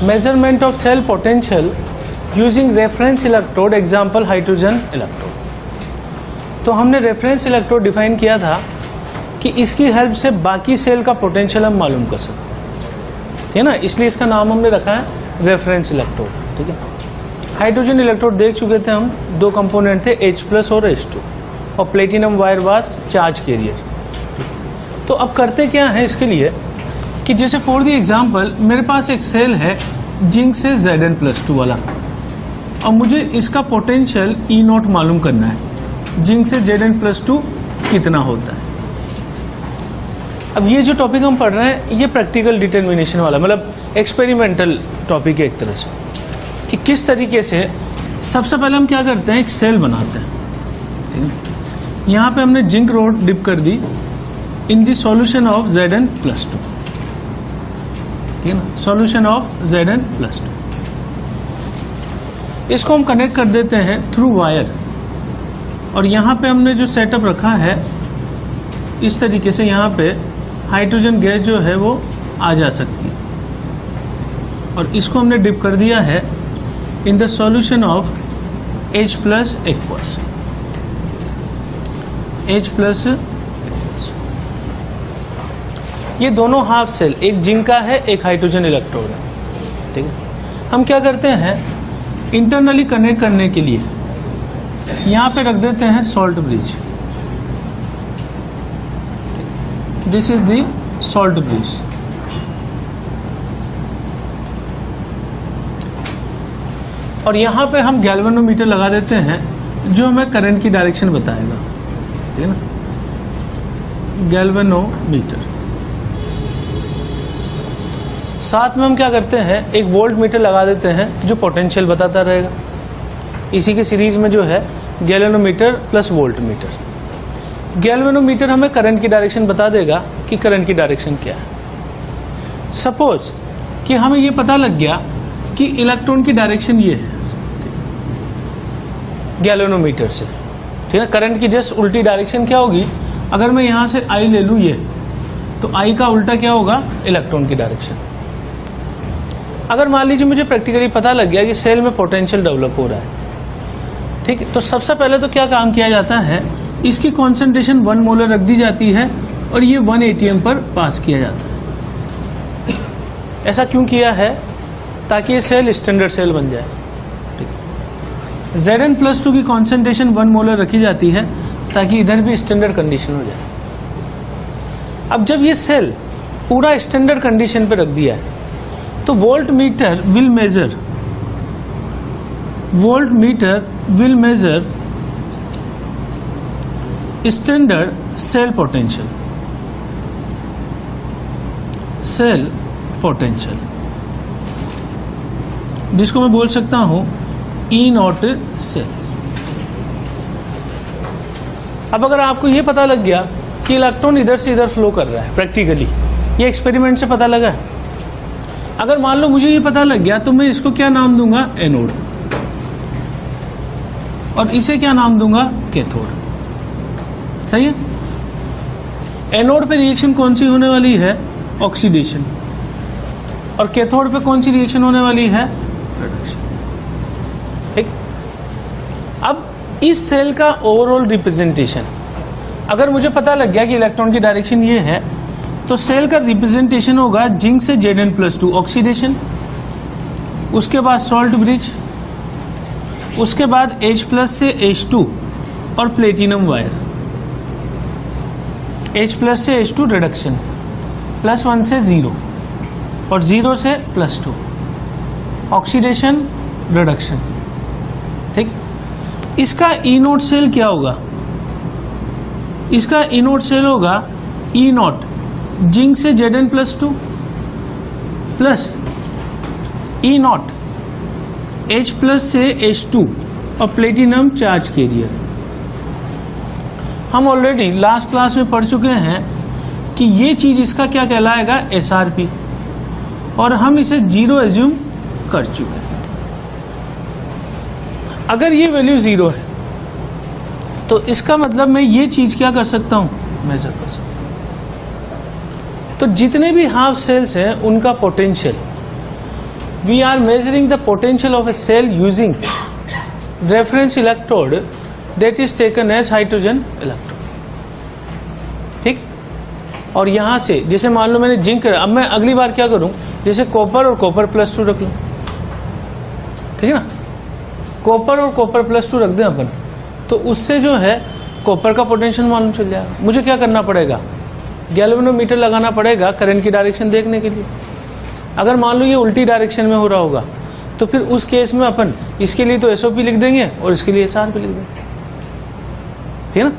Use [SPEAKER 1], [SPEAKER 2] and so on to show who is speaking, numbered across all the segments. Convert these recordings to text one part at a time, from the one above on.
[SPEAKER 1] Measurement of cell potential using reference electrode, example hydrogen electrode. तो हमने reference electrode define किया था कि इसकी हेल्प से बाकी सेल का पोटेंशियल हम मालूम कर सकते हैं, ठीक है ना, इसलिए इसका नाम हमने रखा है रेफरेंस इलेक्ट्रोड, ठीक है। हाइड्रोजन इलेक्ट्रोड देख चुके थे हम, दो कंपोनेंट थे H+ और H2, और प्लेटिनम वायर वास चार्ज कैरियर। तो अब करते क्या है इसके लिए कि जैसे फॉर द एग्जांपल मेरे पास एक सेल है जिंक से Zn+2 वाला, और मुझे इसका पोटेंशियल E0 मालूम करना है, जिंक से Zn+2 कितना होता है। अब ये जो टॉपिक हम पढ़ रहे हैं ये प्रैक्टिकल डिटर्मिनेशन वाला, मतलब एक्सपेरिमेंटल टॉपिक है एक तरह से, कि किस तरीके से सबसे पहले हम क्या करते हैं, एक सेल बनाते हैं, ठीक है। यहाँ पे हमने जिंक रोड डिप कर दी in the solution of Zn+2, ठीक है ना, सॉल्यूशन ऑफ Zn+2। इसको हम कनेक्ट कर देते हैं थ्रू वायर, और यहाँ पे हमने जो सेटअप रखा है इस तरीके से यहाँ पे हाइड्रोजन गैस जो है वो आ जा सकती है, और इसको हमने डिप कर दिया है इन the solution of H+ aqueous, H+। ये दोनों हाफ सेल, एक जिंक का है एक हाइड्रोजन इलेक्ट्रोड है, ठीक है। हम क्या करते हैं, इंटरनली कनेक्ट करने के लिए यहां पे रख देते हैं salt bridge, this is the salt bridge. और यहां पे हम गैल्वेनोमीटर लगा देते हैं जो हमें करंट की डायरेक्शन बताएगा, ठीक है ना, गैल्वेनोमीटर। साथ में हम क्या करते हैं, एक वोल्ट मीटर लगा देते हैं जो पोटेंशियल बताता रहेगा। इसी के सीरीज में जो है galvanometer plus volt meter. Galvanometer हमें करंट की डायरेक्शन बता देगा कि करंट की डायरेक्शन क्या है। सपोज कि हमें ये पता लग गया कि इलेक्ट्रॉन की डायरेक्शन ये है गैल्वेनोमीटर से, ठीक है। करंट की जस्ट उल्टी डायरेक्शन क्या होगी, अगर मैं यहां से I ले लूं ये, तो I का उल्टा क्या होगा, इलेक्ट्रॉन की डायरेक्शन। अगर मान लीजिए मुझे प्रैक्टिकली पता लग गया कि सेल में पोटेंशियल डेवलप हो रहा है, ठीक है, तो सबसे पहले तो क्या काम किया जाता है, इसकी कॉन्सेंट्रेशन 1 मोलर रख दी जाती है और ये 1 ATM पर पास किया जाता है। ऐसा क्यों किया है, ताकि ये सेल स्टैंडर्ड सेल बन जाए, ठीक है। Zn+2 की कॉन्सेंट्रेशन 1 मोलर रखी जाती है ताकि इधर भी स्टैंडर्ड कंडीशन हो जाए। अब जब ये सेल पूरा स्टैंडर्ड कंडीशन पे रख दिया है, तो voltmeter will measure standard cell potential, जिसको मैं बोल सकता हूं E0 सेल। अब अगर आपको यह पता लग गया कि इलेक्ट्रॉन इधर से इधर फ्लो कर रहा है, प्रैक्टिकली ये एक्सपेरिमेंट से पता लगा है। अगर मान लो मुझे ये पता लग गया तो मैं इसको क्या नाम दूंगा, एनोड, और इसे क्या नाम दूंगा, कैथोड। सही है। एनोड पे रिएक्शन कौन सी होने वाली है, ऑक्सीडेशन, और कैथोड पे कौन सी रिएक्शन होने वाली है, रिडक्शन, ठीक। अब इस सेल का ओवरऑल रिप्रेजेंटेशन, अगर मुझे पता लग गया कि इलेक्ट्रॉन की डायरेक्शन ये है, तो सेल का रिप्रेजेंटेशन होगा जिंक से Zn+2 ऑक्सीडेशन, उसके बाद सॉल्ट ब्रिज, उसके बाद H+ से H2 और प्लेटिनम वायर, H+ से H2 रिडक्शन, +1 से 0 और 0 से +2, ऑक्सीडेशन रिडक्शन, ठीक। इसका E0 सेल क्या होगा, इसका E0 सेल होगा E0 जिंक से Zn+2 प्लस E0 H+ से H2 और प्लेटिनम चार्ज कैरियर। हम ऑलरेडी लास्ट क्लास में पढ़ चुके हैं कि ये चीज इसका क्या कहलाएगा, SRP, और हम इसे 0 एज्यूम कर चुके हैं। अगर ये वैल्यू 0 है तो इसका मतलब मैं ये चीज क्या कर सकता हूं, मेजर कर सकता हूं। तो जितने भी हाफ सेल्स हैं उनका potential we are measuring the potential of a cell using reference electrode that is taken as hydrogen electrode. ठीक, और यहां से जैसे मान लो मैंने जिंक, अब मैं अगली बार क्या करूं, जैसे कॉपर और कॉपर +2 रख लूं, ठीक है ना, कॉपर और कॉपर +2 रख दें अपन, तो उससे जो है कॉपर का पोटेंशियल मालूम चल जाएगा। मुझे क्या करना पड़ेगा, गैल्वेनोमीटर लगाना पड़ेगा करंट की डायरेक्शन देखने के लिए। अगर मान लो ये उल्टी डायरेक्शन में हो रहा होगा तो फिर उस केस में अपन इसके लिए तो एसओपी लिख देंगे और इसके लिए एसआरपी लिख देंगे, ठीक है ना।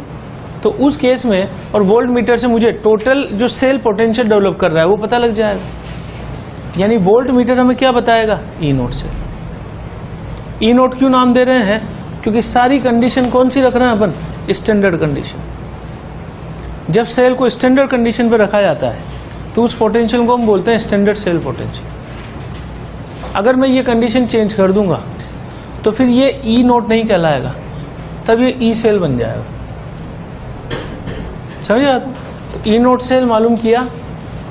[SPEAKER 1] तो उस केस में और वोल्ट मीटर से मुझे टोटल जो सेल पोटेंशियल डेवलप कर रहा है वो पता लग जाएगा। यानी वोल्ट मीटर हमें क्या बताएगा, ई नोट से। ई नोट क्यों नाम दे रहे हैं, क्योंकि सारी कंडीशन कौन सी रख रहे हैं अपन, स्टैंडर्ड कंडीशन। जब सेल को स्टैंडर्ड कंडीशन पर रखा जाता है तो उस पोटेंशियल को हम बोलते हैं स्टैंडर्ड सेल पोटेंशियल। अगर मैं ये कंडीशन चेंज कर दूंगा तो फिर ये ई नोट नहीं कहलाएगा, तब ये ई सेल बन जाएगा। समझ आता? तो ई नोट सेल मालूम किया,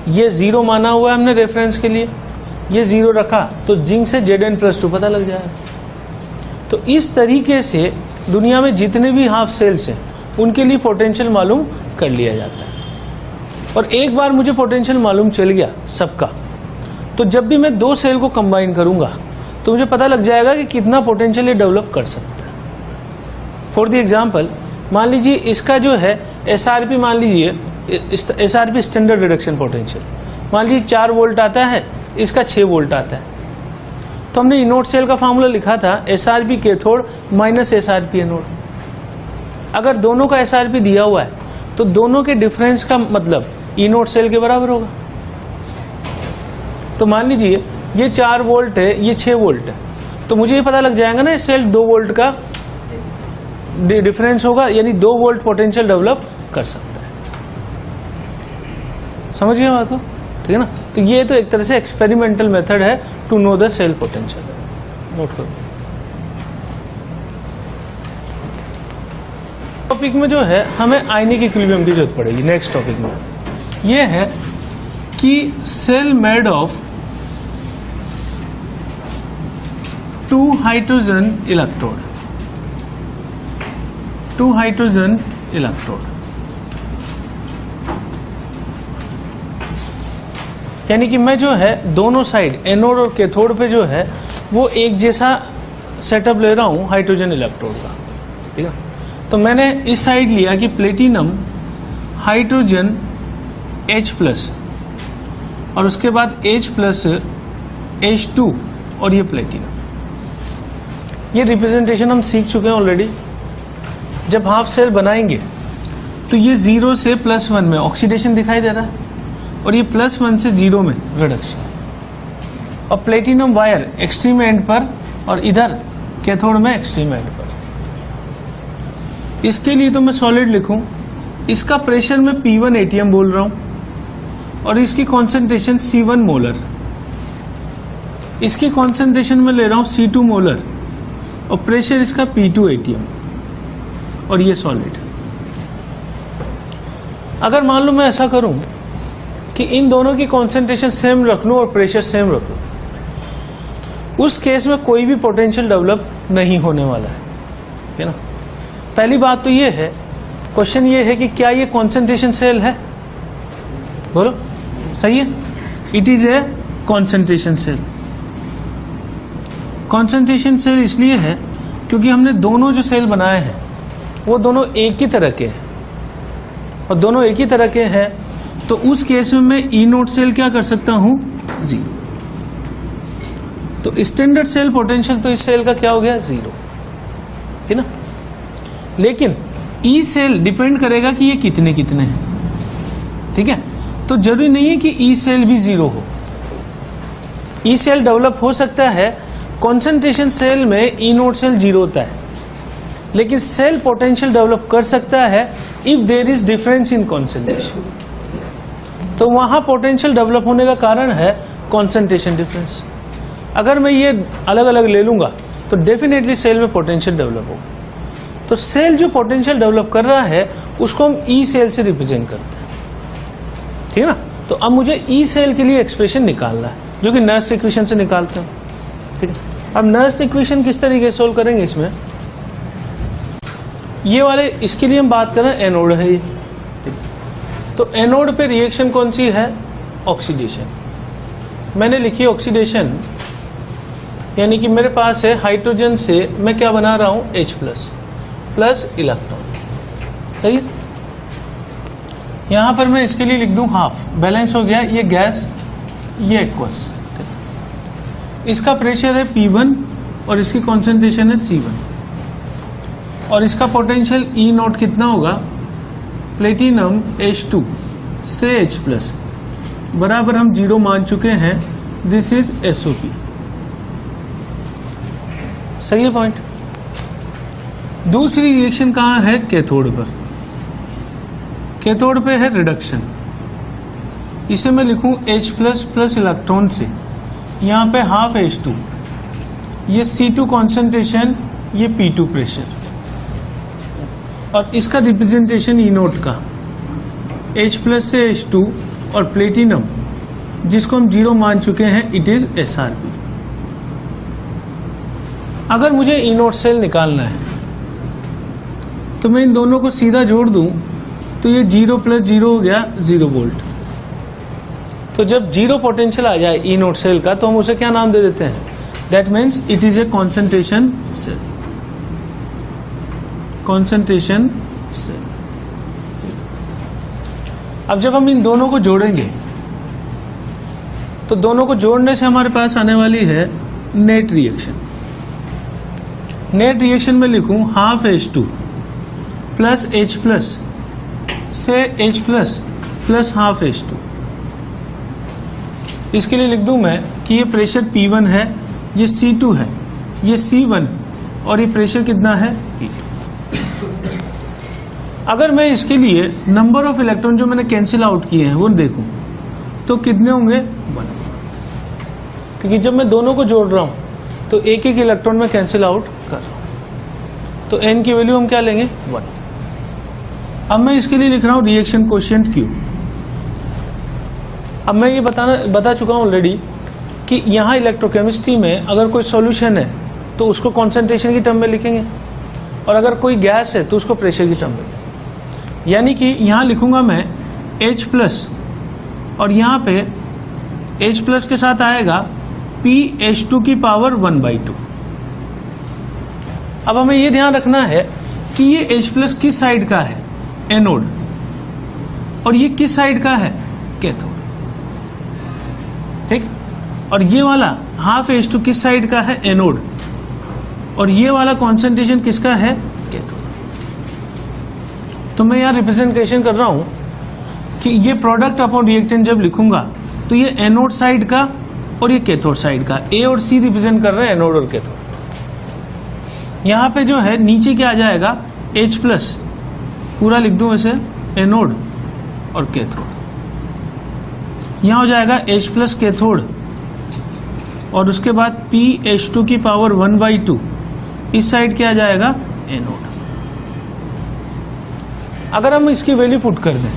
[SPEAKER 1] ये 0 माना हुआ है हमने रेफरेंस के लिए, ये 0 रखा तो जिंक से Zn+2 पता लग जाएगा। तो इस तरीके से दुनिया में जितने भी हाफ सेल्स हैं उनके लिए पोटेंशियल मालूम कर लिया जाता है। और एक बार मुझे पोटेंशियल मालूम चल गया सबका, तो जब भी मैं 2 सेल को कंबाइन करूंगा तो मुझे पता लग जाएगा कि कितना पोटेंशियल ये डेवलप कर सकता है। फॉर द एग्जांपल, मान लीजिए इसका जो है एसआरपी, मान लीजिए एसआरपी स्टैंडर्ड रिडक्शन पोटेंशियल, मान लीजिए 4 वोल्ट आता है, इसका 6 वोल्ट आता है। तो हमने ई नोट सेल का फॉर्मूला लिखा था SRP cathode minus SRP anode. अगर दोनों का एसआरपी दिया हुआ है तो दोनों के डिफरेंस का मतलब ई नोट सेल के बराबर होगा। तो मान लीजिए ये 4 वोल्ट है, ये 6 वोल्ट है, तो मुझे ये पता लग जाएगा ना सेल 2 वोल्ट का डिफरेंस होगा, यानी 2 वोल्ट पोटेंशियल डेवलप कर सकता है। समझ गए बात को, ठीक है ना। तो ये तो एक तरह से एक्सपेरिमेंटल मेथड है to know the cell potential. Note करो। टॉपिक में जो है हमें आयनिक इक्विलिब्रियम की जरूरत पड़ेगी। नेक्स्ट टॉपिक में ये है कि cell made of 2 hydrogen electrode, 2 hydrogen electrode, यानी कि मैं जो है दोनों साइड एनोड और कैथोड पे जो है वो एक जैसा सेटअप ले रहा हूं हाइड्रोजन इलेक्ट्रोड का, ठीक है। तो मैंने इस साइड लिया कि प्लेटिनम हाइड्रोजन H+ और उसके बाद H+ H2 और ये प्लेटिनम। ये रिप्रेजेंटेशन हम सीख चुके हैं ऑलरेडी। जब हाफ सेल बनाएंगे तो ये 0 से +1 में ऑक्सीडेशन दिखाई दे रहा है और ये +1 से 0 में रिडक्शन, और प्लेटिनम वायर एक्सट्रीम एंड पर और इधर कैथोड में एक्सट्रीम एंड पर। इसके लिए तो मैं सॉलिड लिखूं, इसका प्रेशर मैं P1 एटीएम बोल रहा हूं और इसकी कॉन्सेंट्रेशन C1 मोलर, इसकी कॉन्सेंट्रेशन में ले रहा हूं C2 मोलर और प्रेशर इसका P2 एटीएम, और ये सॉलिड। अगर मान लो मैं ऐसा करूं कि इन दोनों की कॉन्सेंट्रेशन सेम रख लूं और प्रेशर सेम रख लूं, उस केस में कोई भी पोटेंशियल डेवलप नहीं होने वाला है ना। पहली बात तो ये है, क्वेश्चन ये है कि क्या ये कॉन्सेंट्रेशन सेल है, बोलो सही है, it is a concentration cell. Concentration cell इसलिए है क्योंकि हमने दोनों जो सेल बनाए हैं वो दोनों एक ही तरह के हैं, और दोनों एक ही तरह के हैं तो उस केस में मैं ई नोट सेल क्या कर सकता हूं, 0। तो स्टैंडर्ड सेल पोटेंशियल तो इस सेल का क्या हो गया, 0, है ना। लेकिन ई सेल डिपेंड करेगा कि ये कितने कितने हैं, ठीक है। तो जरूरी नहीं है कि ई सेल भी 0 हो। ई सेल डेवलप हो सकता है, कॉन्सेंट्रेशन सेल में ई नोट सेल 0 होता है, लेकिन सेल पोटेंशियल डेवलप कर सकता है if there is difference in concentration. तो वहां पोटेंशियल डेवलप होने का कारण है कॉन्सेंट्रेशन डिफरेंस। अगर मैं ये अलग अलग ले लूंगा तो डेफिनेटली सेल में पोटेंशियल डेवलप होगा। तो सेल जो पोटेंशियल डेवलप कर रहा है उसको हम ई सेल से रिप्रेजेंट करते हैं, ठीक है ना। तो अब मुझे ई सेल के लिए एक्सप्रेशन निकालना है, जो कि नर्स इक्वेशन से निकालते हैं। ठीक है। अब नर्स्ट इक्वेशन किस तरीके से सोल्व करेंगे इसमें, ये वाले इसके लिए हम बात कर रहे हैं एनोड है ये, तो एनोड पे रिएक्शन कौन सी है, ऑक्सीडेशन। मैंने लिखी ऑक्सीडेशन, यानी कि मेरे पास है हाइड्रोजन से मैं क्या बना रहा हूं, H प्लस इलेक्ट्रॉन। सही, यहां पर मैं इसके लिए लिख दूं हाफ, बैलेंस हो गया, ये गैस ये एक्वस। इसका प्रेशर है P1 और इसकी कॉन्सेंट्रेशन है C1 और इसका पोटेंशियल E0 कितना होगा, प्लेटिनम H2 से H+ बराबर हम 0 मान चुके हैं, दिस इज SOP। सही है पॉइंट। दूसरी रिएक्शन कहां है, कैथोड पर। कैथोड पे है रिडक्शन, इसे मैं लिखूं H+ प्लस इलेक्ट्रॉन से, यहां पे हाफ H2, ये C2 कॉन्सेंट्रेशन, ये P2 प्रेशर और इसका रिप्रेजेंटेशन E0 का, H+ से H2 और प्लेटिनम जिसको हम 0 मान चुके हैं, इट इज SRP। अगर मुझे E0 सेल निकालना है तो मैं इन दोनों को सीधा जोड़ दूं तो ये 0 + 0 हो गया 0 वोल्ट। तो जब 0 पोटेंशियल आ जाए E0 सेल का तो हम उसे क्या नाम दे देते हैं, that means it is a concentration cell. Concentration cell. अब जब हम इन दोनों को जोड़ेंगे तो दोनों को जोड़ने से हमारे पास आने वाली है नेट रिएक्शन। नेट रिएक्शन में लिखूं हाफ H2 प्लस H+ से H+ प्लस हाफ H2। इसके लिए लिख दूं मैं कि ये प्रेशर P1 है, ये C2 है, ये C1 और ये प्रेशर कितना है, P2। अगर मैं इसके लिए नंबर ऑफ इलेक्ट्रॉन जो मैंने कैंसिल आउट किए हैं वो देखूं तो कितने होंगे, 1, क्योंकि जब मैं दोनों को जोड़ रहा हूं तो एक एक इलेक्ट्रॉन में कैंसिल आउट कर रहा हूं, तो n की वैल्यू हम क्या लेंगे, 1। अब मैं इसके लिए लिख रहा हूं रिएक्शन कोशिएंट Q। अब मैं ये बता चुका हूं ऑलरेडी कि यहां इलेक्ट्रोकेमिस्ट्री में अगर कोई सॉल्यूशन है तो उसको कॉन्सेंट्रेशन की टर्म में लिखेंगे और अगर कोई गैस है तो उसको प्रेशर की टर्म में, यानी कि यहां लिखूंगा मैं H+ और यहां पे H+ के साथ आएगा PH2 की पावर 1/2। अब हमें यह ध्यान रखना है कि ये H+ किस साइड का है, एनोड, और ये किस साइड का है, कैथोड। ठीक, और ये वाला हाफ H2 किस साइड का है, एनोड, और ये वाला कॉन्सेंट्रेशन किसका है, कैथोड। तो मैं यहां रिप्रेजेंटेशन कर रहा हूं कि ये प्रोडक्ट अपॉन रिएक्टेंट जब लिखूंगा तो ये एनोड साइड का और ये कैथोड साइड का, A और C रिप्रेजेंट कर रहे हैं एनोड और कैथोड। यहां पे जो है नीचे क्या आ जाएगा, H+, पूरा लिख दूं वैसे, एनोड और कैथोड। यहां हो जाएगा H+ कैथोड और उसके बाद PH2 की पावर 1/2, इस साइड क्या आ जाएगा, एनोड। अगर हम इसकी वैल्यू पुट कर दें,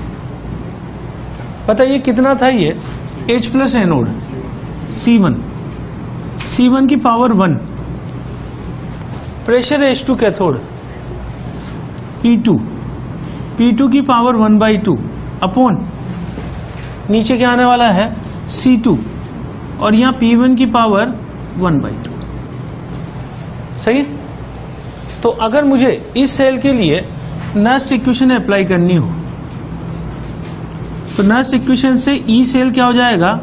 [SPEAKER 1] पता ये कितना था, ये H+ एनोड C1 की power 1, pressure H2 cathode P2 की पावर 1/2 अपॉन नीचे क्या आने वाला है, C2 और यहां P1 की पावर 1/2। सही है। तो अगर मुझे इस सेल के लिए नस्ट इक्वेशन अप्लाई करनी हो तो नस्ट इक्वेशन से E सेल क्या हो जाएगा,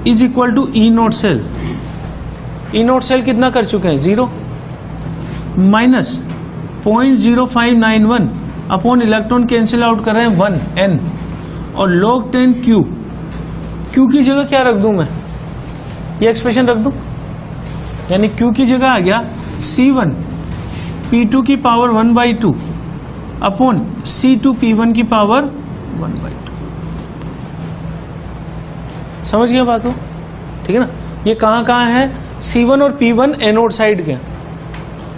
[SPEAKER 1] is equal to E0 cell. E0 cell कितना कर चुके हैं, 0 minus 0.0591 upon electron cancel out कर रहे हैं 1 N और log 10 Q की जगह क्या रख दूं मैं, ये एक्सप्रेशन रख दूं, यानी Q की जगह आ गया C1 P2 की पावर 1/2 अपॉन C2 P1 की पावर 1/2। समझ गया बात हो, ठीक है ना। ये कहां है, C1 और P1 एनोड साइड के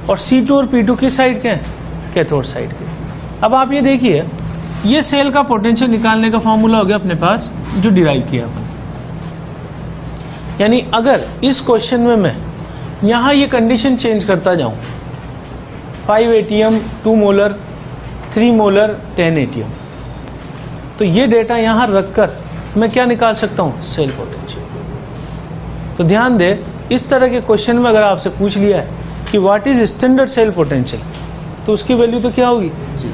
[SPEAKER 1] और C2 और P2 किस साइड के हैं, कैथोड साइड के। अब आप ये देखिए, ये सेल का पोटेंशियल निकालने का फॉर्मूला हो गया अपने पास जो डिराइव किया अपन। यानी अगर इस क्वेश्चन में मैं यहां ये कंडीशन चेंज करता जाऊं, 5 ATM 2 मोलर 3 मोलर 10 ATM, तो ये डेटा यहां रखकर मैं क्या निकाल सकता हूं, सेल पोटेंशियल। तो ध्यान दे, इस तरह के क्वेश्चन में अगर आपसे पूछ लिया है कि what is standard cell potential, तो उसकी वैल्यू तो क्या होगी, 0।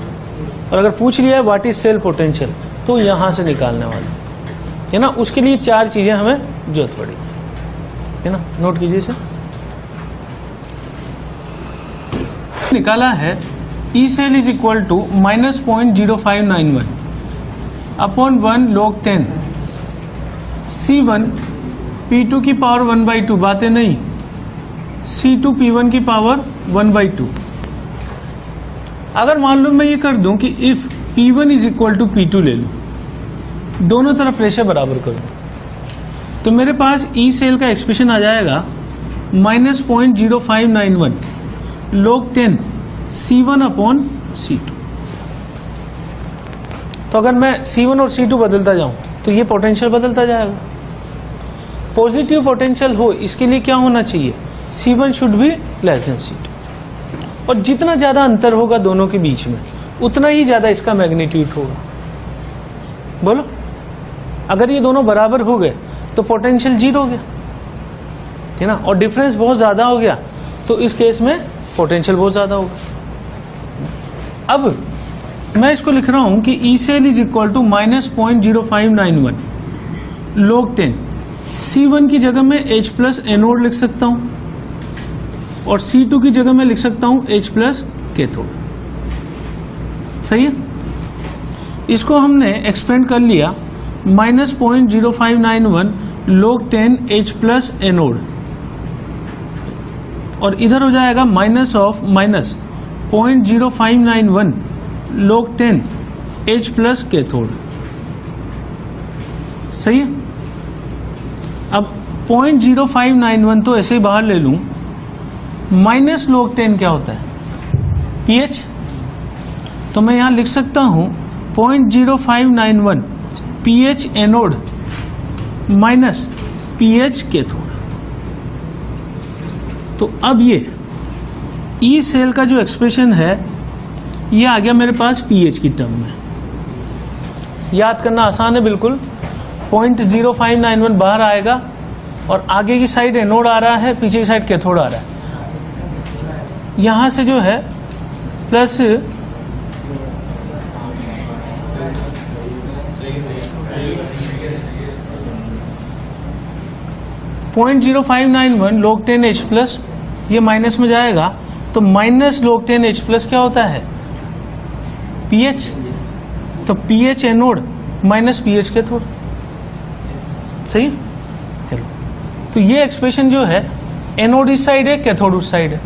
[SPEAKER 1] और अगर पूछ लिया है व्हाट इज सेल पोटेंशियल, तो यहां से निकालने वाला है ना। उसके लिए 4 चीजें हमें जरूरत पड़ेगी, है ना, नोट कीजिए इसे। निकाला है E cell is equal to -0.0591 upon 1 log 10 C1 P2 की पावर 1/2, बातें नहीं, C2 P1 की पावर 1/2। अगर मान लो मैं ये कर दूं कि if P1 is equal to P2 ले लूं, दोनों तरफ प्रेशर बराबर कर दूं, तो मेरे पास ई सेल का एक्सप्रेशन आ जाएगा -0.0591 log 10 C1 अपॉन C2। तो अगर मैं C1 और C2 बदलता जाऊं तो ये पोटेंशियल बदलता जाएगा। पॉजिटिव पोटेंशियल हो इसके लिए क्या होना चाहिए, C1 should be less than C2, और जितना ज्यादा अंतर होगा दोनों के बीच में उतना ही ज्यादा इसका मैग्नीट्यूड होगा। बोलो, अगर ये दोनों बराबर हो गए तो पोटेंशियल 0 हो गया, है ना, और डिफरेंस बहुत ज्यादा हो गया तो इस केस में पोटेंशियल बहुत ज्यादा होगा। अब मैं इसको लिख रहा हूं कि E cell is equal to -0.0591 log 10 C1 की जगह में H प्लस एनोड लिख सकता हूं और C2 की जगह में लिख सकता हूं H प्लस कैथोड। सही है, इसको हमने एक्सपेंड कर लिया -0.0591 log 10 H प्लस एनोड, और इधर हो जाएगा -0.0591 log 10 H प्लस कैथोड। सही है, अब 0.0591 तो ऐसे ही बाहर ले लूं, माइनस log 10 क्या होता है, pH, तो मैं यहां लिख सकता हूं 0.0591 pH anode minus pH cathode. तो अब ये ई सेल का जो एक्सप्रेशन है ये आ गया मेरे पास pH की टर्म में। याद करना आसान है बिल्कुल, 0.0591 बाहर आएगा और आगे की साइड एनोड आ रहा है, पीछे की साइड कैथोड आ रहा है। यहां से जो है प्लस 0.0591 log 10 H प्लस, ये माइनस में जाएगा तो माइनस log 10 H प्लस क्या होता है, pH, तो pH anode minus pH cathode. सही, चलो, तो ये एक्सप्रेशन जो है एनोड इस साइड है, कैथोड उस साइड है,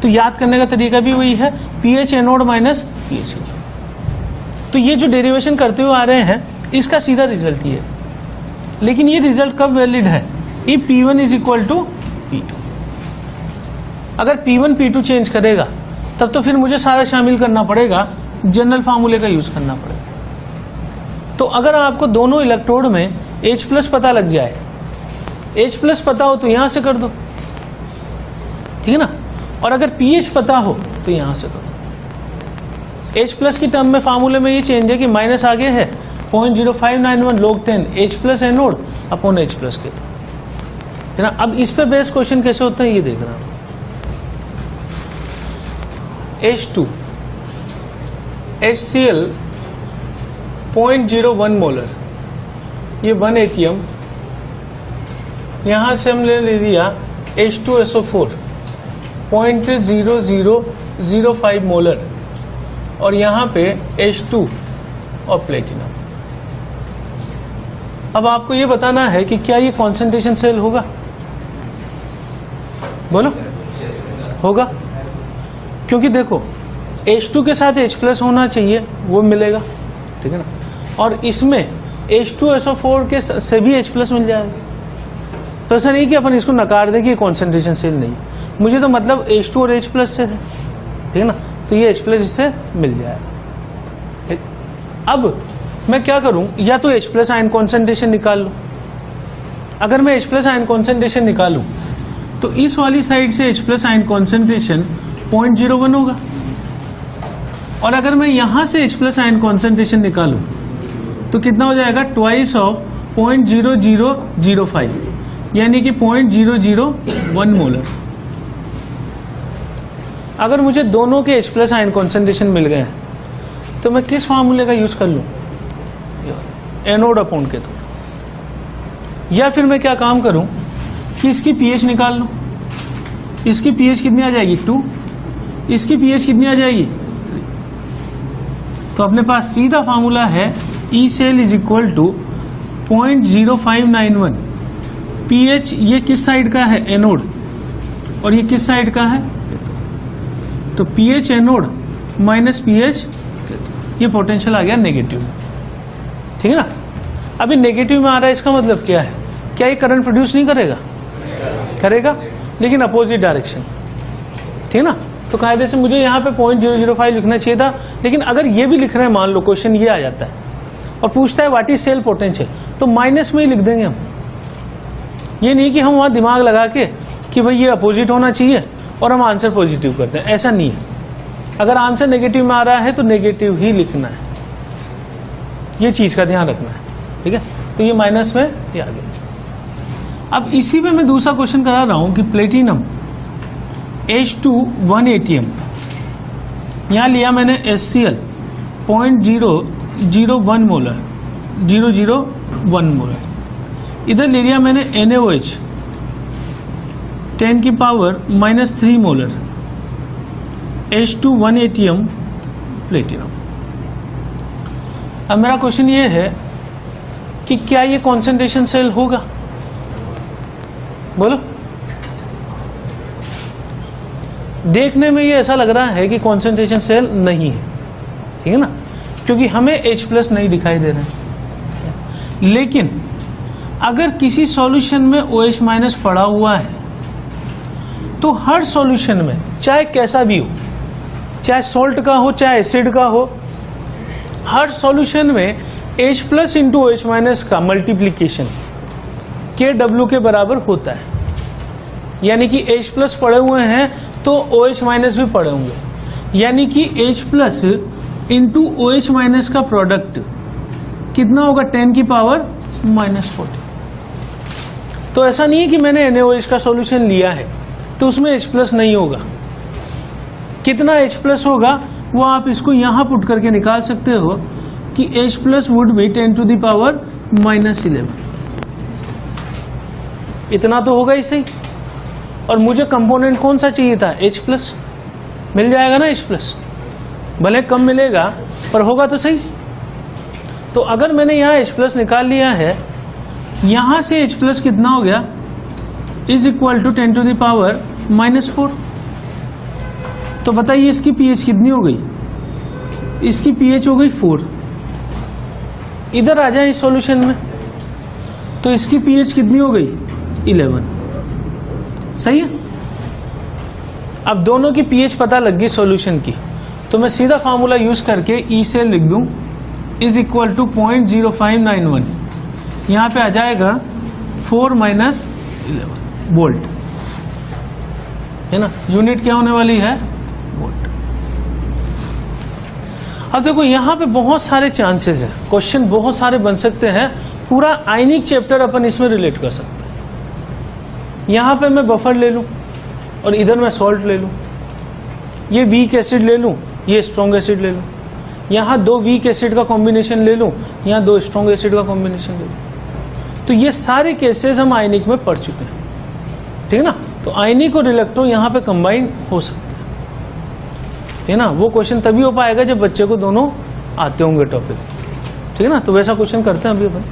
[SPEAKER 1] तो याद करने का तरीका भी वही है, pH anode minus pH cathode. तो ये जो डेरिवेशन करते हुए आ रहे हैं इसका सीधा रिजल्ट ये है, लेकिन ये रिजल्ट कब वैलिड है, if P1 is equal to P2। अगर P1 P2 चेंज करेगा तब तो फिर मुझे सारा शामिल करना पड़ेगा, जनरल फार्मूले का यूज करना पड़ेगा। तो अगर आपको दोनों इलेक्ट्रोड में H प्लस पता लग जाए, H प्लस पता हो तो यहां से कर दो, ठीक है ना, और अगर pH पता हो तो यहां से कर दो। H प्लस की टर्म में फार्मूले में ये चेंज है कि माइनस आगे है 0.0591 log 10 H plus anode upon H plus के, है ना। अब इस पे बेस क्वेश्चन कैसे होता है ये देख रहा हूं। H2 HCl 0.01 मोलर, ये 1 ATM, यहां से हमने ले लिया H2SO4 0.0005 मोलर, और यहां पे H2 और प्लेटिनम। अब आपको ये बताना है कि क्या ये कॉन्सेंट्रेशन सेल होगा, बोलो, होगा, क्योंकि देखो H2 के साथ H प्लस होना चाहिए, वो मिलेगा, ठीक है ना, और इसमें H2SO4 के से भी H प्लस मिल जाएगा। तो ऐसा नहीं कि अपन इसको नकार दें कि कॉन्सेंट्रेशन सेल नहीं, मुझे तो मतलब H2 और H प्लस से है, ठीक है ना, तो ये H प्लस इससे मिल जाएगा। अब मैं क्या करूं, या तो H प्लस आयन कॉन्सेंट्रेशन निकाल लूं। अगर मैं H प्लस आयन कॉन्सेंट्रेशन निकालूं तो इस वाली साइड से H प्लस आयन कॉन्सेंट्रेशन 0.01 होगा, और अगर मैं यहां से H प्लस आयन कॉन्सेंट्रेशन निकालूं तो कितना हो जाएगा, ट्वाइस ऑफ 0.0005 यानी कि 0.001 मोलर। अगर मुझे दोनों के H प्लस आयन कॉन्सेंट्रेशन मिल गए हैं तो मैं किस फार्मूले का यूज कर लूं, एनोड अपॉन कैथोड, या फिर मैं क्या काम करूं कि इसकी पीएच निकाल लूं। इसकी पीएच कितनी आ जाएगी 2, इसकी पीएच कितनी आ जाएगी 3। तो अपने पास सीधा फार्मूला है E cell is equal to 0.0591। PH ये किस साइड का है, एनोड, और ये किस साइड का है, तो पीएच एनोड माइनस पीएच, ये पोटेंशियल आ गया नेगेटिव, ठीक है ना। अभी नेगेटिव में आ रहा है, इसका मतलब क्या है, क्या ये करंट प्रोड्यूस नहीं करेगा, करेगा, लेकिन अपोजिट डायरेक्शन, ठीक है ना। तो कायदे से मुझे यहाँ पे 0.005 लिखना चाहिए था, लेकिन अगर ये भी लिख रहे हैं, मान लो क्वेश्चन ये आ जाता है और पूछता है व्हाट इज सेल पोटेंशियल, तो माइनस में ही लिख देंगे हम। ये नहीं कि हम वहां दिमाग लगा के कि भाई ये अपोजिट होना चाहिए और हम आंसर पॉजिटिव करते हैं, ऐसा नहीं है। अगर आंसर नेगेटिव में आ रहा है तो नेगेटिव ही लिखना है, ये चीज का ध्यान रखना है, ठीक है। तो ये माइनस में ये आ गया। अब इसी में मैं दूसरा क्वेश्चन करा रहा हूं कि प्लेटिनम H2 1 ATM, यहां लिया मैंने HCl 0.001 मोलर, 001 मोलर, इधर ले लिया मैंने NaOH 10 की power -3 molar, H2 1 ATM platinum. अब मेरा क्वेश्चन ये है कि क्या ये कॉन्सेंट्रेशन सेल होगा, बोलो। देखने में ये ऐसा लग रहा है कि कॉन्सेंट्रेशन सेल नहीं है, ठीक है ना, क्योंकि हमें H प्लस नहीं दिखाई दे रहा है। लेकिन अगर किसी सॉल्यूशन में OH माइनस पड़ा हुआ है तो हर सॉल्यूशन में, चाहे कैसा भी हो, चाहे सॉल्ट का हो चाहे एसिड का हो, हर सॉल्यूशन में H plus into OH minus का मल्टीप्लीकेशन KW के बराबर होता है। यानी कि H प्लस पड़े हुए हैं तो OH माइनस भी पड़े होंगे, यानी कि H plus into OH minus का प्रोडक्ट कितना होगा, 10 की पावर -40। तो ऐसा नहीं है कि मैंने NaOH का सॉल्यूशन लिया है तो उसमें H प्लस नहीं होगा। कितना H प्लस होगा वो आप इसको यहां पुट करके निकाल सकते हो कि H plus would be 10 to the power -11। इतना तो होगा ही सही। और मुझे कंपोनेंट कौन सा चाहिए था, H प्लस, मिल जाएगा ना H प्लस, भले कम मिलेगा पर होगा तो सही। तो अगर मैंने यहां H प्लस निकाल लिया है, यहां से H प्लस कितना हो गया, is equal to 10 to the power -4। तो बताइए इसकी पीएच कितनी हो गई, इसकी पीएच हो गई 4। इधर आ जाए इस सॉल्यूशन में तो इसकी पीएच कितनी हो गई 11, सही है। अब दोनों की पीएच पता लग गई सॉल्यूशन की, तो मैं सीधा फार्मूला यूज करके ई से लिख दूं इज इक्वल टू 0.0591, यहां पे आ जाएगा 4 - 11 वोल्ट, है ना। यूनिट क्या होने वाली है, वोल्ट। अब देखो यहां पे बहुत सारे चांसेस हैं, क्वेश्चन बहुत सारे बन सकते हैं, पूरा आयनिक चैप्टर अपन इसमें रिलेट कर सकते हैं। यहां पे मैं बफर ले लूं और इधर मैं सॉल्ट ले लूं, ये वीक एसिड ले लूं, ये स्ट्रॉन्ग एसिड ले लूं, यहां 2 वीक एसिड का कॉम्बिनेशन ले लूं, यहां 2 स्ट्रॉन्ग एसिड का कॉम्बिनेशन ले लूं। तो ये सारे केसेस हम आयनिक में पढ़ चुके हैं, ठीक है ना। तो आयनिक और इलेक्ट्रो यहां पे कंबाइन हो सकते हैं, ठीक है ना। वो क्वेश्चन तभी हो पाएगा जब बच्चे को दोनों आते होंगे टॉपिक, ठीक है ना। तो वैसा क्वेश्चन करते हैं अभी अपन,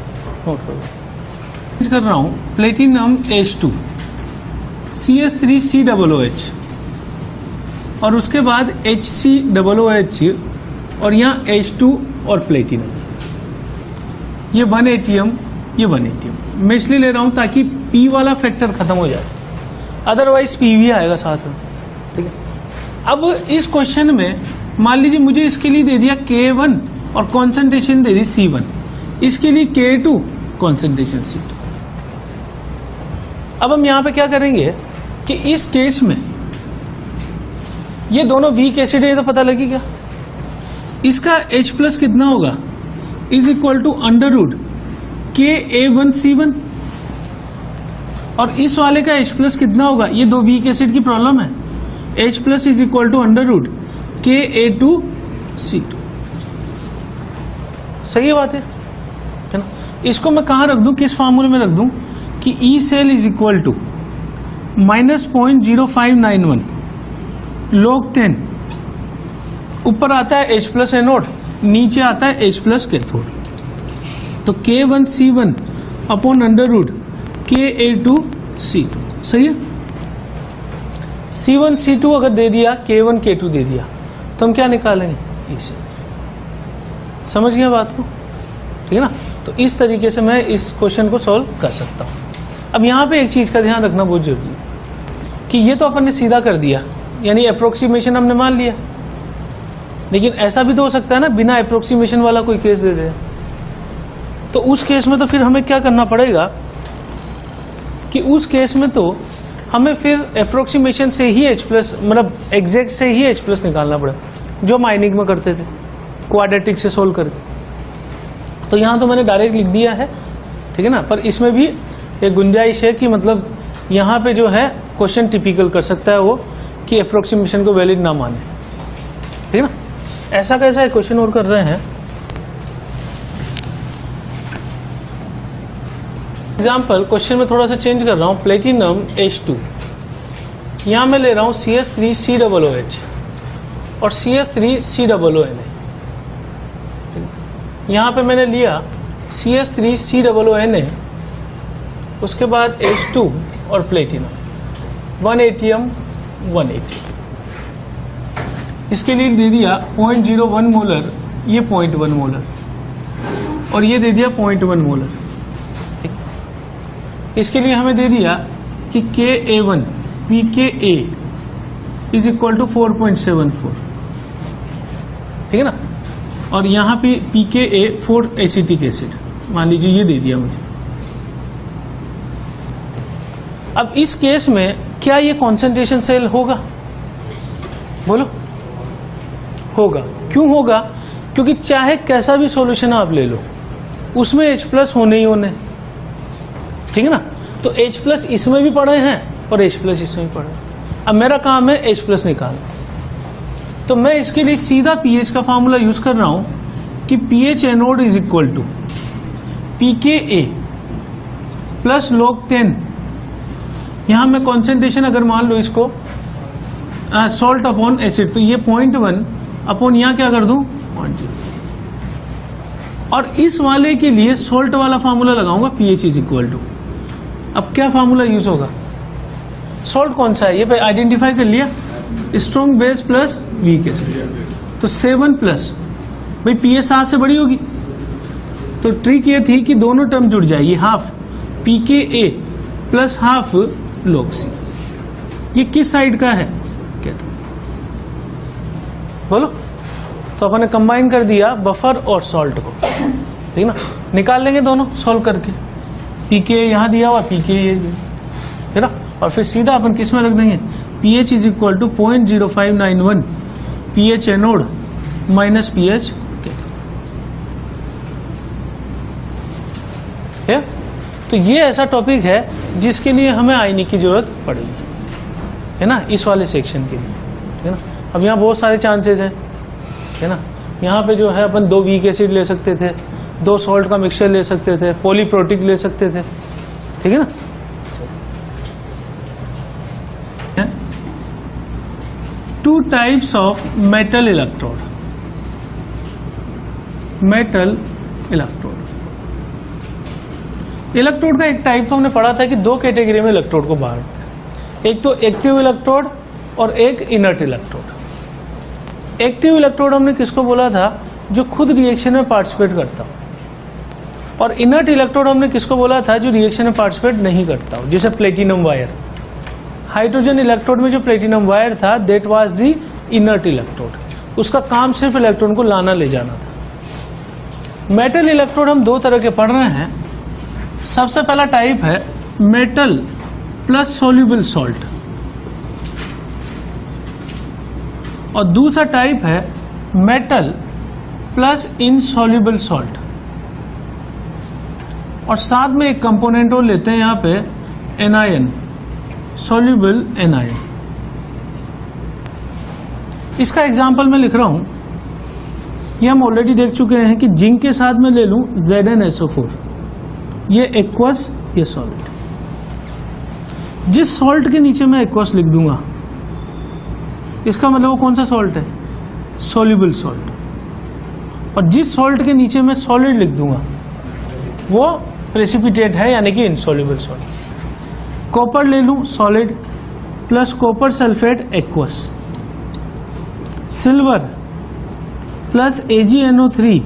[SPEAKER 1] नोट करो। कर रहा हूं प्लेटिनम H2 CH3COOH और उसके बाद HCOOH और यहाँ H2 और प्लेटिनम, ये 1 ATM, ये 1 ATM। मैं इसलिए ले रहा हूं ताकि P वाला फैक्टर खत्म हो जाए, अदरवाइज P भी आएगा साथ में, ठीक है। अब इस क्वेश्चन में मान लीजिए मुझे इसके लिए दे दिया K1 और कॉन्सेंट्रेशन दे दी C1, इसके लिए K2 कॉन्सेंट्रेशन C2। अब हम यहां पे क्या करेंगे कि इस केस में ये दोनों वीक एसिड है, तो पता लगी क्या, इसका H प्लस कितना होगा, is equal to under root KA1C1, और इस वाले का H प्लस कितना होगा, ये दो वीक एसिड की प्रॉब्लम है, H plus is equal to under root KA2C2। सही है बात है ना। इसको मैं कहां रख दूं, किस फार्मूले में रख दूं कि E cell is equal to -0.0591 log 10, ऊपर आता है H प्लस एनोड, नीचे आता है H प्लस कैथोड, तो K1C1 upon under root KA2C2। सही है। C1 C2 अगर दे दिया, K1 K2 दे दिया, तो हम क्या निकालेंगे, इसे। समझ गए बात को, ठीक है ना। तो इस तरीके से मैं इस क्वेश्चन को सॉल्व कर सकता हूं। अब यहां पे एक चीज का ध्यान रखना बहुत जरूरी है कि ये तो अपन ने सीधा कर दिया, यानी अप्रोक्सीमेशन हमने मान लिया, लेकिन ऐसा भी तो हो सकता है ना बिना अप्रोक्सीमेशन वाला कोई केस दे दे, तो उस केस में तो फिर हमें क्या करना पड़ेगा कि उस केस में तो हमें फिर अप्रोक्सीमेशन से ही H प्लस, मतलब एग्जैक्ट से ही H प्लस निकालना पड़ेगा, जो हम आयनिक में करते थे क्वाड्रेटिक से सोल्व करके। तो यहां तो मैंने डायरेक्ट लिख दिया है, ठीक है ना, पर इसमें भी एक गुंजाइश है कि मतलब यहां पे जो है क्वेश्चन टिपिकल कर सकता है वो कि अप्रोक्सीमेशन को वैलिड ना माने, ठीक है ना। ऐसा कैसा एक क्वेश्चन और कर रहे हैं, एग्जाम्पल क्वेश्चन में थोड़ा सा चेंज कर रहा हूं, प्लेटिनम H2, यहां मैं ले रहा हूं CH3COOH और CH3COONA, यहां पे मैंने लिया CH3COONA, उसके बाद H2 और प्लेटिनम 1 ATM 1 ATM, इसके लिए दे दिया 0.01 मोलर, ये 0.1 मोलर, और ये दे दिया 0.1 मोलर। इसके लिए हमें दे दिया कि Ka1 pKa is equal to 4.74, ठीक है ना, और यहां पे pKa 4 एसिटिक एसिड मान लीजिए, ये दे दिया मुझे। अब इस केस में क्या ये कॉन्सेंट्रेशन सेल होगा, बोलो, होगा। क्यों होगा, क्योंकि चाहे कैसा भी सॉल्यूशन आप ले लो उसमें H प्लस होने ही होने, ठीक है ना। तो H प्लस इसमें भी पड़े हैं और H प्लस इसमें भी पड़े। अब मेरा काम है H प्लस निकालना, तो मैं इसके लिए सीधा pH का फॉर्मूला यूज कर रहा हूं कि pH anode is equal to pKa plus log 10, यहां मैं कॉन्सेंट्रेशन अगर मान लो इसको सॉल्ट अपॉन एसिड, तो ये 0.1 अपॉन यहां क्या कर दूं 0.0, और इस वाले के लिए सॉल्ट वाला फार्मूला लगाऊंगा pH इज इक्वल टू, अब क्या फार्मूला यूज होगा, सॉल्ट कौन सा है ये पे आइडेंटिफाई कर लिया, strong base plus weak acid, तो 7 प्लस, भाई pH 7 से बड़ी होगी, तो ट्रिक ये थी कि दोनों टर्म जुड़ जाएगी, half pKa plus half log C। ये किस साइड का है कहते बोलो, तो अपन ने कंबाइन कर दिया बफर और सॉल्ट को, ठीक है ना। निकाल लेंगे दोनों सॉल्व करके, pKa यहां दिया हुआ, pKa है ना, और फिर सीधा अपन किस में रख देंगे, pH is equal to 0.0591 pH anode minus pH है। तो ये ऐसा टॉपिक है जिसके लिए हमें आयनिक की जरूरत पड़ेगी, है ना, इस वाले सेक्शन के लिए, है ना। अब यहाँ बहुत सारे चांसेस हैं, है ना, यहाँ पे जो है अपन 2 वीक एसिड ले सकते थे, 2 सॉल्ट का मिक्सचर ले सकते थे, पॉलीप्रोटिक ले सकते थे, ठीक है ना। 2 types of metal electrode, metal electrode, electrode का एक टाइप तो हमने पढ़ा था कि 2 कैटेगरी में इलेक्ट्रोड को बांटते हैं, एक तो एक्टिव इलेक्ट्रोड और एक इनर्ट इलेक्ट्रोड। एक्टिव इलेक्ट्रोड हमने किसको बोला था, जो खुद रिएक्शन में पार्टिसिपेट करता हो, और इनर्ट इलेक्ट्रोड हमने किसको बोला था, जो रिएक्शन में पार्टिसिपेट नहीं करता हो, जैसे प्लेटिनम वायर। हाइड्रोजन इलेक्ट्रोड में जो प्लेटिनम वायर था that was the inert electrode, उसका काम सिर्फ इलेक्ट्रॉन को लाना ले जाना था। मेटल इलेक्ट्रोड हम 2 तरह के पढ़ रहे हैं। सबसे पहला टाइप है मेटल प्लस सोल्यूबल सॉल्ट, और दूसरा टाइप है मेटल प्लस इनसॉल्युबल सॉल्ट, और साथ में एक कंपोनेंट और लेते हैं यहां पे एनायन, सॉल्युबल एनायन। इसका एग्जांपल मैं लिख रहा हूं, ये हम ऑलरेडी देख चुके हैं कि जिंक के साथ में ले लूं ZnSO4, ये एक्वस, ये सॉलिड। जिस सॉल्ट के नीचे मैं एक्वस लिख दूंगा इसका मतलब वो कौन सा सॉल्ट है, सॉल्युबल सॉल्ट। और जिस सॉल्ट के नीचे मैं सॉलिड लिख दूंगा वो प्रेसिपिटेट है, यानी कि इनसॉल्युबल सॉल्ट। कॉपर ले लूं solid plus copper sulphate aqueous, silver plus AgNO3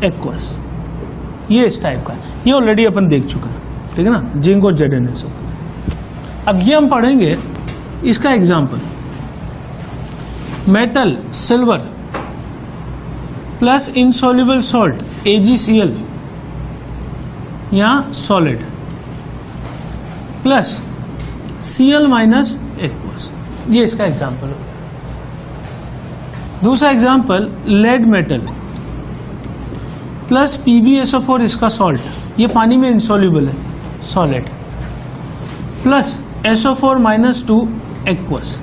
[SPEAKER 1] aqueous, ये इस टाइप का, ये ऑलरेडी अपन देख चुका है, ठीक है ना, जिंक और ZnSO। अब ये हम पढ़ेंगे इसका example, metal silver plus insoluble salt AgCl या solid plus Cl minus aqueous, ये इसका एग्जांपल है। दूसरा example lead metal plus PbSO4, इसका सॉल्ट, ये पानी में इनसॉल्युबल है, solid plus SO4 minus 2 aqueous.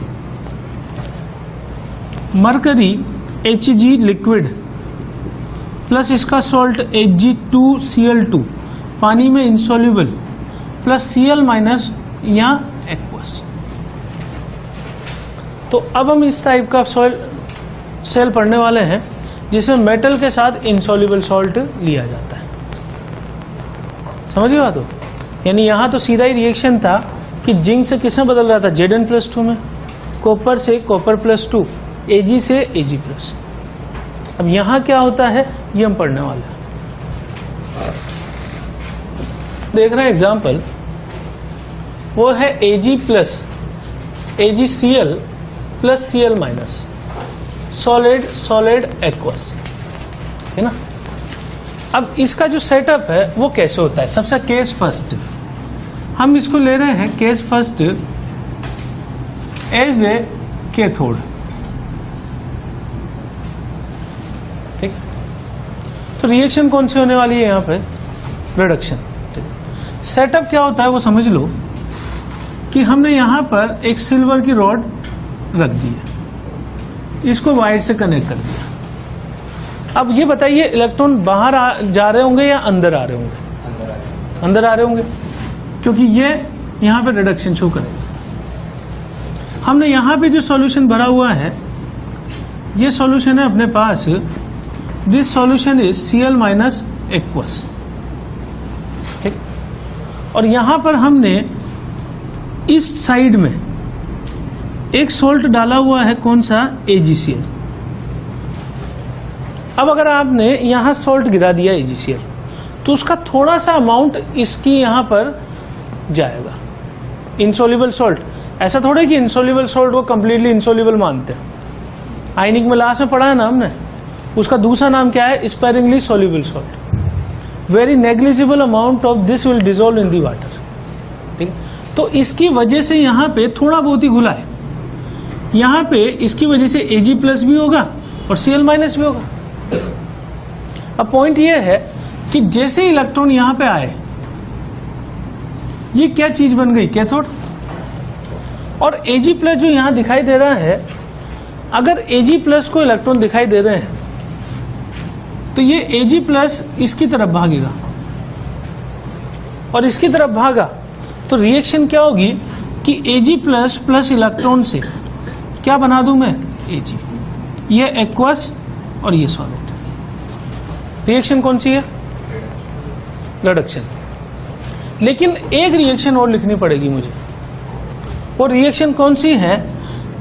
[SPEAKER 1] Mercury Hg liquid plus इसका सॉल्ट Hg2Cl2, पानी में इनसॉल्युबल, प्लस Cl माइनस या एक्वस। तो अब हम इस टाइप का सेल पढ़ने वाले हैं जिसमें मेटल के साथ इनसॉल्युबल सॉल्ट लिया जाता है। समझ गए बात हो? यानी यहां तो सीधा ही रिएक्शन था कि जिंक से किसमें बदल रहा था, Zn+2 में, कॉपर से कॉपर+2, Ag से Ag+। अब यहां क्या होता है ये हम पढ़ने वाले हैं। देख रहे हैं एग्जांपल, वो है AgCl plus Cl minus, solid solid aqueous, है ना। अब इसका जो सेटअप है वो कैसे होता है, सबसे केस फर्स्ट हम इसको ले रहे हैं, case first as a cathode, ठीक। तो रिएक्शन कौन सी होने वाली है यहाँ पे, रिडक्शन। सेटअप क्या होता है वो समझ लो कि हमने यहां पर एक सिल्वर की रॉड रख दी है, इसको वायर से कनेक्ट कर दिया। अब ये बताइए इलेक्ट्रॉन बाहर जा रहे होंगे या अंदर आ रहे होंगे, अंदर आ रहे होंगे, क्योंकि ये यहां पे रिडक्शन शो करेगा। हमने यहां पे जो सॉल्यूशन भरा हुआ है, ये सॉल्यूशन है अपने पास, this solution is Cl minus aqueous, ठीक। और यहां पर हमने इस साइड में एक सॉल्ट डाला हुआ है, कौन सा, AgCl। अब अगर आपने यहां सॉल्ट गिरा दिया AgCl, तो उसका थोड़ा सा अमाउंट इसकी यहां पर जाएगा, इनसॉल्युबल सॉल्ट। ऐसा थोड़ा कि इनसॉल्युबल सॉल्ट को कंप्लीटली इनसॉल्युबल मानते हैं, आयनिक में लास्ट में पढ़ा है ना हमने, उसका दूसरा नाम क्या है, sparingly soluble salt. Very negligible amount of this will dissolve in the water, ठीक। तो इसकी वजह से यहां पे थोड़ा बहुत ही घुला है, यहां पे इसकी वजह से Ag+ भी होगा और Cl- भी होगा। अब पॉइंट ये है कि जैसे इलेक्ट्रॉन यहां पे आए, ये क्या चीज बन गई, कैथोड। और Ag+ जो यहां दिखाई दे रहा है, अगर Ag+ को इलेक्ट्रॉन दिखाई दे रहे हैं तो ये Ag+ इसकी तरफ भागेगा, और इसकी तरफ भागा तो रिएक्शन क्या होगी कि Ag+ प्लस इलेक्ट्रॉन से क्या बना दूं मैं, Ag, ये एक्वस और ये सॉलिड। रिएक्शन कौन सी है, रिडक्शन। लेकिन एक रिएक्शन और लिखनी पड़ेगी मुझे, और रिएक्शन कौन सी है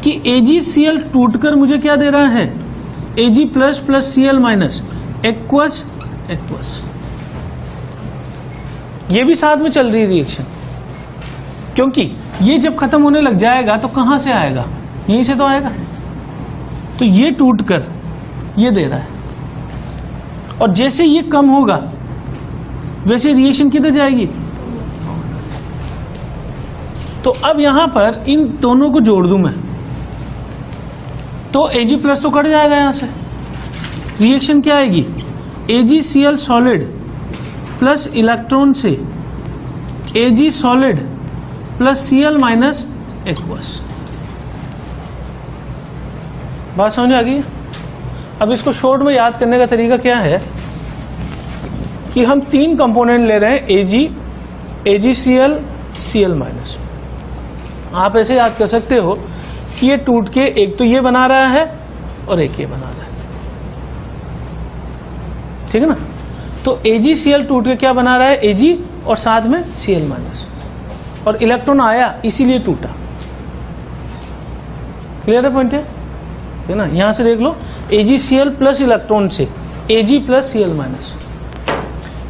[SPEAKER 1] कि AgCl टूटकर मुझे क्या दे रहा है, Ag+ plus Cl minus, aqueous aqueous. ये भी साथ में चल रही है रिएक्शन, क्योंकि ये जब खत्म होने लग जाएगा तो कहां से आएगा, यहीं से तो आएगा। तो ये टूटकर ये दे रहा है, और जैसे ये कम होगा वैसे रिएक्शन किधर जाएगी। तो अब यहां पर इन दोनों को जोड़ दूं मैं, तो Ag प्लस तो कट जाएगा यहां से, रिएक्शन क्या आएगी, AgCl सॉलिड प्लस इलेक्ट्रॉन से Ag solid plus Cl minus aqueous. बात समझ आ गई। अब इसको शॉर्ट में याद करने का तरीका क्या है कि हम 3 कंपोनेंट ले रहे हैं, AgCl, Cl माइनस। आप ऐसे याद कर सकते हो कि ये टूट के एक तो ये बना रहा है और एक ये बना रहा है, ठीक है ना। तो AgCl टूट के क्या बना रहा है, Ag और साथ में Cl माइनस, और इलेक्ट्रॉन आया इसीलिए टूटा। क्लियर है पॉइंट है ना। यहां से देख लो, AgCl प्लस इलेक्ट्रॉन से Ag plus Cl minus,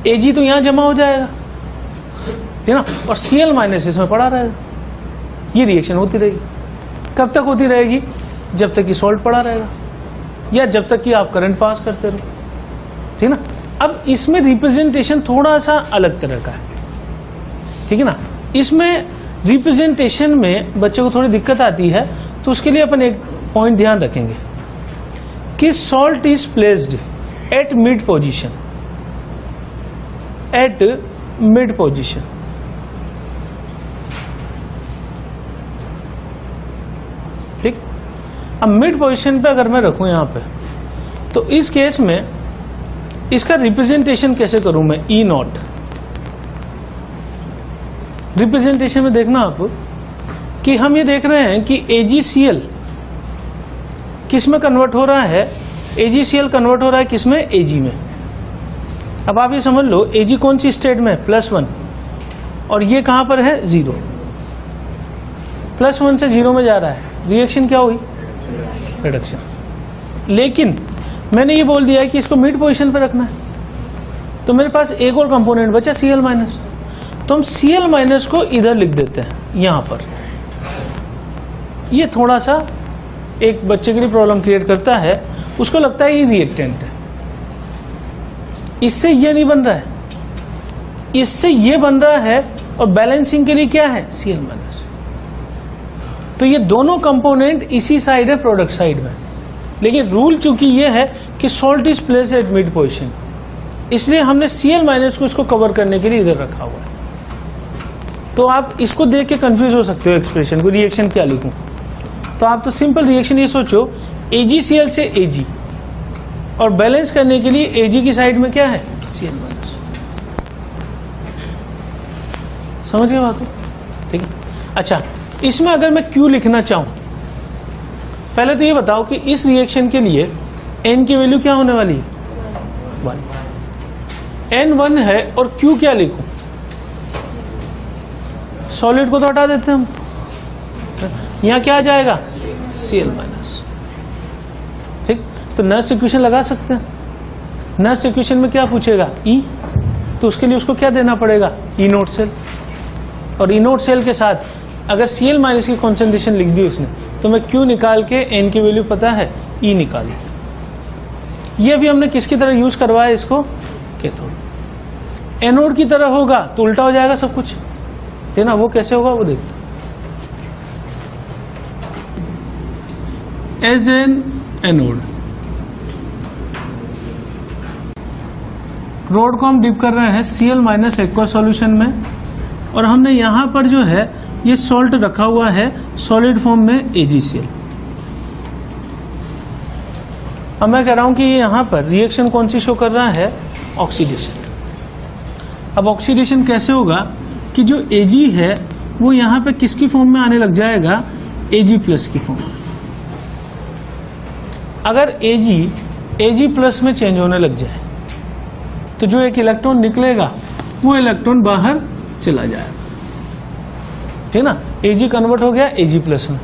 [SPEAKER 1] Ag तो यहां जमा हो जाएगा, ठीक है ना, और Cl माइनस इसमें पड़ा रहेगा। ये रिएक्शन होती रहेगी। कब तक होती रहेगी, जब तक कि सॉल्ट पड़ा रहेगा या जब तक कि आप करंट पास करते रहो, ठीक है ना। अब इसमें रिप्रेजेंटेशन थोड़ा सा अलग तरह का है, ठीक है ना। इसमें रिप्रेजेंटेशन में बच्चों को थोड़ी दिक्कत आती है, तो उसके लिए अपन एक पॉइंट ध्यान रखेंगे कि salt is placed at mid position, at mid position. ठीक, अब मिड पोजीशन पे अगर मैं रखूं यहां पे, तो इस केस में इसका रिप्रेजेंटेशन कैसे करूं मैं, ई नॉट। रिप्रेजेंटेशन में देखना आप कि हम ये देख रहे हैं कि AgCl किस में कन्वर्ट हो रहा है, AgCl कन्वर्ट हो रहा है किस में, Ag में। अब आप ये समझ लो, Ag कौन सी स्टेट में, +1, और ये कहां पर है, 0। +1 से 0 में जा रहा है, रिएक्शन क्या हुई, रिडक्शन। लेकिन मैंने ये बोल दिया है कि इसको मिड पोजीशन पर रखना है, तो मेरे पास एक और कंपोनेंट बचा Cl माइनस, तो हम Cl माइनस को इधर लिख देते हैं यहां पर। ये थोड़ा सा एक बच्चे के लिए प्रॉब्लम क्रिएट करता है, उसको लगता है ये रिएक्टेंट है, इससे ये नहीं बन रहा है, इससे ये बन रहा है, और बैलेंसिंग के लिए क्या है, Cl माइनस। तो ये दोनों कंपोनेंट इसी साइड है, प्रोडक्ट साइड में। लेकिन रूल चूंकि ये है कि salt is placed at mid position, इसलिए हमने Cl माइनस को इसको कवर करने के लिए इधर रखा हुआ है। तो आप इसको देख के कंफ्यूज हो सकते हो, एक्सप्रेशन को, रिएक्शन क्या लिखूं। तो आप तो सिंपल रिएक्शन ये सोचो, AgCl से Ag, और बैलेंस करने के लिए Ag की साइड में क्या है, Cl माइनस। समझ गए बात को, ठीक है। अच्छा, इसमें अगर मैं Q लिखना चाहूं, पहले तो ये बताओ कि इस रिएक्शन के लिए N की वैल्यू क्या होने वाली है, 1। N 1 है, और Q क्या लिखूं, सॉलिड को तो हटा देते हैं हम, यहां क्या आ जाएगा, Cl माइनस। ठीक, तो नर्स इक्वेशन लगा सकते हैं। नर्स इक्वेशन में क्या पूछेगा, E, तो उसके लिए उसको क्या देना पड़ेगा, E नोट सेल, और E नोट सेल के साथ अगर Cl माइनस की कॉन्सेंट्रेशन लिख दी उसने, तो मैं Q निकाल के N की वैल्यू पता है, E निकाली। ये भी हमने किसकी तरह यूज करवाया इसको, कैथोड। एनोड की तरह होगा तो उल्टा हो जाएगा सब कुछ, है ना। वो कैसे होगा वो देखते। एज एन एनोड, रोड को हम डिप कर रहे हैं Cl माइनस एक्वा सॉल्यूशन में, और हमने यहां पर जो है ये सॉल्ट रखा हुआ है सॉलिड फॉर्म में AgCl। अब मैं कह रहा हूं कि यहां पर रिएक्शन कौन सी शो कर रहा है, ऑक्सीडेशन। अब ऑक्सीडेशन कैसे होगा कि जो Ag है वो यहां पे किसकी फॉर्म में आने लग जाएगा, Ag प्लस की फॉर्म में। अगर Ag प्लस में चेंज होने लग जाए तो जो एक इलेक्ट्रॉन निकलेगा वो इलेक्ट्रॉन बाहर चला जाएगा, ठीक ना। Ag कन्वर्ट हो गया Ag प्लस में।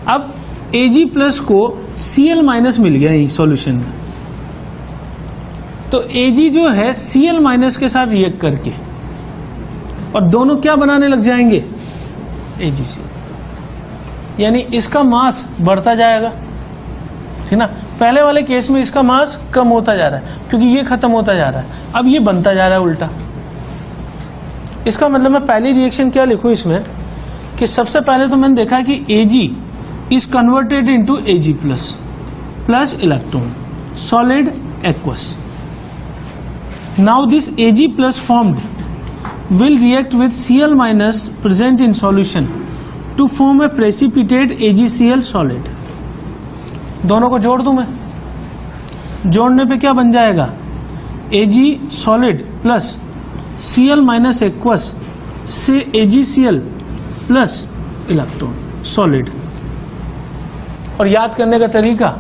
[SPEAKER 1] अब Ag प्लस को Cl माइनस मिल गया यही सॉल्यूशन में, तो Ag जो है Cl माइनस के साथ रिएक्ट करके, और दोनों क्या बनाने लग जाएंगे, AgCl, यानी इसका मास बढ़ता जाएगा, ठीक ना। पहले वाले केस में इसका मास कम होता जा रहा है क्योंकि ये खत्म होता जा रहा है, अब ये बनता जा रहा है उल्टा। इसका मतलब मैं पहली रिएक्शन क्या लिखूं इसमें, कि सबसे पहले तो मैंने देखा कि Ag is converted into Ag plus electron, solid aqueous. Now this Ag plus formed will react with Cl minus present in solution to form a precipitate AgCl solid. दोनों को जोड़ दूं मैं, जोड़ने पे क्या बन जाएगा, Ag solid plus Cl minus aqueous से AgCl प्लस इलेक्ट्रॉन सॉलिड. और याद करने का तरीका,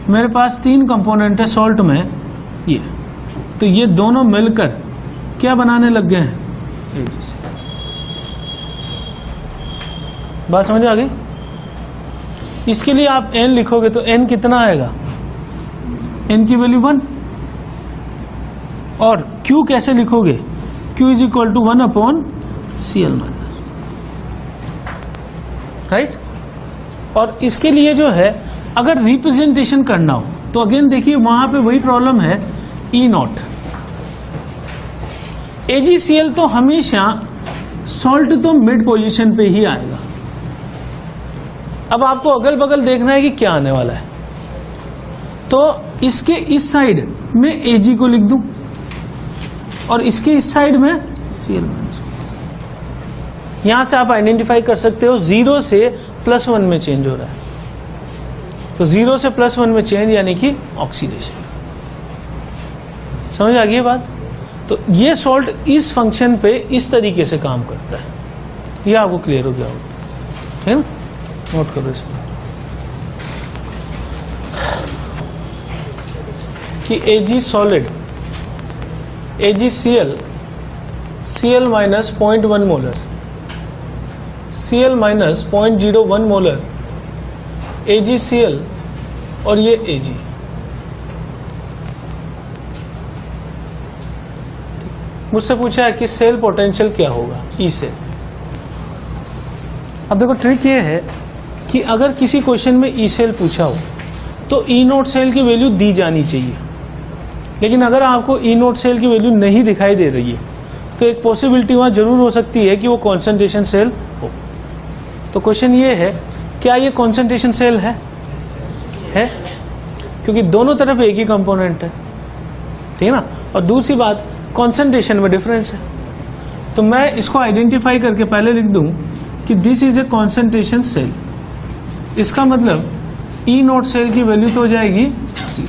[SPEAKER 1] मेरे पास 3 कंपोनेंट है सॉल्ट में, ये तो ये दोनों मिलकर क्या बनाने लग गए हैं, AgCl. बात समझ आ गई. इसके लिए आप n लिखोगे तो n कितना आएगा, n की वैल्यू 1. और q कैसे लिखोगे, q is equal to 1 upon Cl minus, right. और इसके लिए जो है अगर रिप्रेजेंटेशन करना हो तो अगेन देखिए वहां पे वही प्रॉब्लम है, E0. AgCl तो हमेशा सॉल्ट तो मिड पोजीशन पे ही आएगा. अब आपको अगल बगल देखना है कि क्या आने वाला है, तो इसके इस साइड में Ag को लिख दूं और इसके इस साइड में Cl माइनस. यहां से आप आइडेंटिफाई कर सकते हो 0 से +1 में चेंज हो रहा है, तो 0 से +1 में चेंज यानी कि ऑक्सीडेशन. समझ आ गई बात. तो ये सॉल्ट इस फंक्शन पे इस तरीके से काम करता है. ये आपको क्लियर हो गया होगा, है ना. नोट करो इसमें कि Ag solid AgCl Cl minus 0.1 molar, Cl minus 0.01 molar, AgCl और ये Ag. मुझसे पूछा है कि सेल पोटेंशियल क्या होगा, ई सेल. अब देखो ट्रिक ये है कि अगर किसी क्वेश्चन में ई सेल पूछा हो तो E0 सेल की वैल्यू दी जानी चाहिए. लेकिन अगर आपको E0 सेल की वैल्यू नहीं दिखाई दे रही है तो एक पॉसिबिलिटी वहां जरूर हो सकती है कि वो कॉन्सेंट्रेशन सेल हो. तो क्वेश्चन ये है, क्या ये कॉन्सेंट्रेशन सेल है? क्योंकि दोनों तरफ एक ही कंपोनेंट है, ठीक है ना. और दूसरी बात, कॉन्सेंट्रेशन में डिफरेंस है. तो मैं इसको आइडेंटिफाई करके पहले लिख दूं कि this is a concentration cell. इसका मतलब E0 सेल की वैल्यू तो हो जाएगी 0.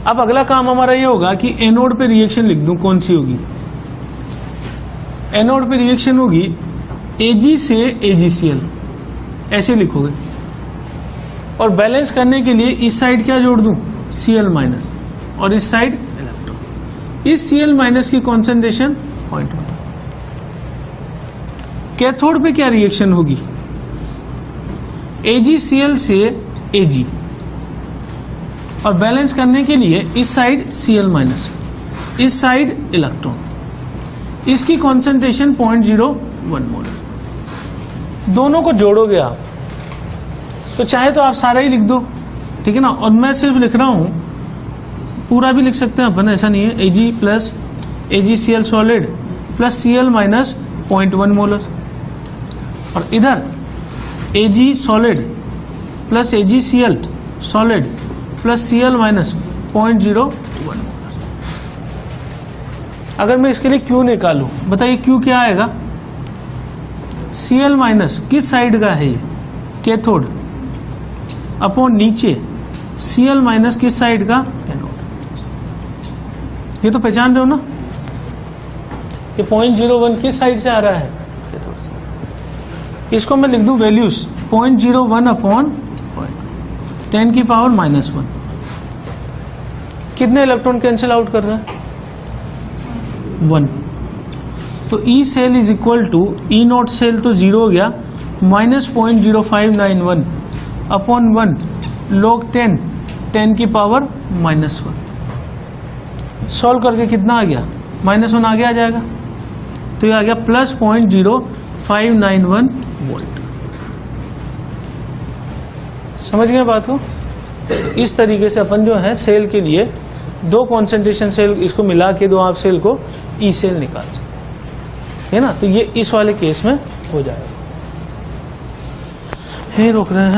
[SPEAKER 1] अब अगला काम हमारा ये होगा कि एनोड पे रिएक्शन लिख दूं, कौन सी होगी. एनोड पे रिएक्शन होगी Ag से AgCl, ऐसे लिखोगे. और बैलेंस करने के लिए इस साइड क्या जोड़ दूं, Cl माइनस, और इस साइड इलेक्ट्रॉन. इस Cl माइनस की कॉन्सेंट्रेशन 0.1. कैथोड पे क्या रिएक्शन होगी, AgCl से Ag, और बैलेंस करने के लिए इस साइड Cl माइनस, इस साइड इलेक्ट्रॉन. इसकी कॉन्सेंट्रेशन 0.01 मोलर. दोनों को जोड़ोगे आप तो चाहे तो आप सारा ही लिख दो, ठीक है ना. और मैं सिर्फ लिख रहा हूं, पूरा भी लिख सकते हैं अपन, ऐसा नहीं है. Ag plus AgCl solid plus Cl minus 0.1 molar, और इधर Ag solid plus AgCl solid plus Cl minus 0.01. अगर मैं इसके लिए Q निकालूं, बताइए Q क्या आएगा. Cl माइनस किस साइड का है, ये कैथोड, अपॉन नीचे Cl माइनस किस साइड का, एनोड. ये तो पहचान रहे हो ना, ये 0.01 किस साइड से आ रहा है, कैथोड से. इसको मैं लिख दूं वैल्यूज 0.01 अपॉन 10 की पावर -1. कितने इलेक्ट्रॉन कैंसिल आउट कर रहा है, 1. तो E cell is equal to E0 cell तो 0 हो गया, -0.0591 अपॉन 1 log 10 की पावर -1. सॉल्व करके कितना आ गया, -1 आगे आ जाएगा, तो ये आ गया +0.0591 वोल्ट. समझ गए बात को. इस तरीके से अपन जो है सेल के लिए दो कॉन्सेंट्रेशन सेल इसको मिला के दो आप सेल को ई सेल निकाल सकते है ना. तो ये इस वाले केस में हो जाएगा. यहीं रोक रहे हैं।